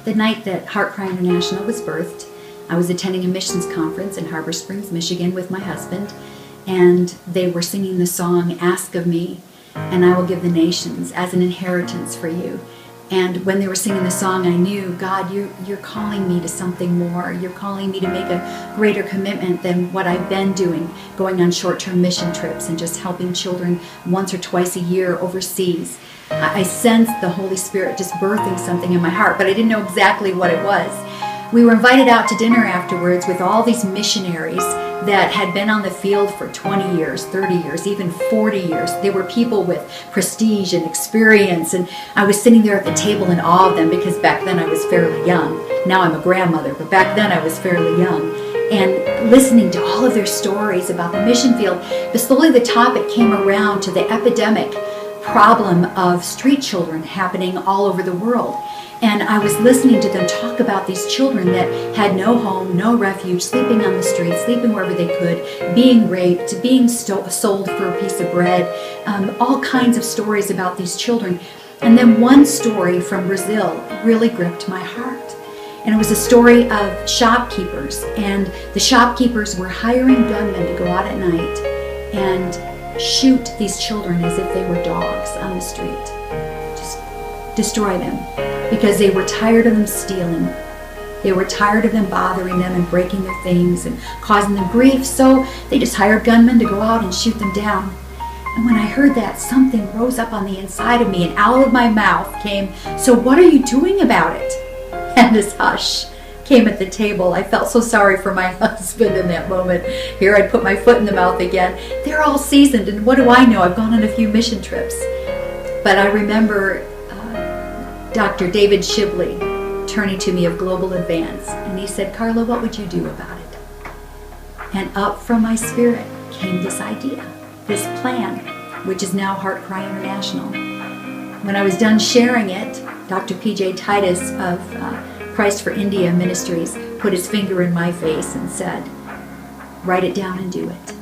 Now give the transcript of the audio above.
the night that Heart Cry International was birthed, I was attending a missions conference in Harbor Springs, Michigan with my husband, and they were singing the song, "Ask of Me, and I will give the nations as an inheritance for you." And when they were singing the song, I knew, God, you're calling me to something more. You're calling me to make a greater commitment than what I've been doing, going on short-term mission trips and just helping children once or twice a year overseas. I sensed the Holy Spirit just birthing something in my heart, but I didn't know exactly what it was. We were invited out to dinner afterwards with all these missionaries that had been on the field for 20 years, 30 years, even 40 years. They were people with prestige and experience, and I was sitting there at the table in awe of them because back then I was fairly young. Now I'm a grandmother, but back then I was fairly young. And listening to all of their stories about the mission field, but slowly the topic came around to the epidemic problem of street children happening all over the world. And I was listening to them talk about these children that had no home, no refuge, sleeping on the streets, sleeping wherever they could, being raped, being sold for a piece of bread, all kinds of stories about these children. And then one story from Brazil really gripped my heart. And it was a story of shopkeepers. And the shopkeepers were hiring gunmen to go out at night and shoot these children as if they were dogs on the street. Just destroy them. Because they were tired of them stealing. They were tired of them bothering them and breaking their things and causing them grief, so they just hired gunmen to go out and shoot them down. And when I heard that, something rose up on the inside of me, and out of my mouth came, "So what are you doing about it?" And this hush came at the table. I felt so sorry for my husband in that moment. Here I'd put my foot in the mouth again. They're all seasoned, and what do I know? I've gone on a few mission trips. But I remember Dr. David Shibley turning to me of Global Advance, and he said, "Carla, what would you do about it?" And up from my spirit came this idea, this plan, which is now Heart Cry International. When I was done sharing it, Dr. P.J. Titus of Christ for India Ministries put his finger in my face and said, "Write it down and do it."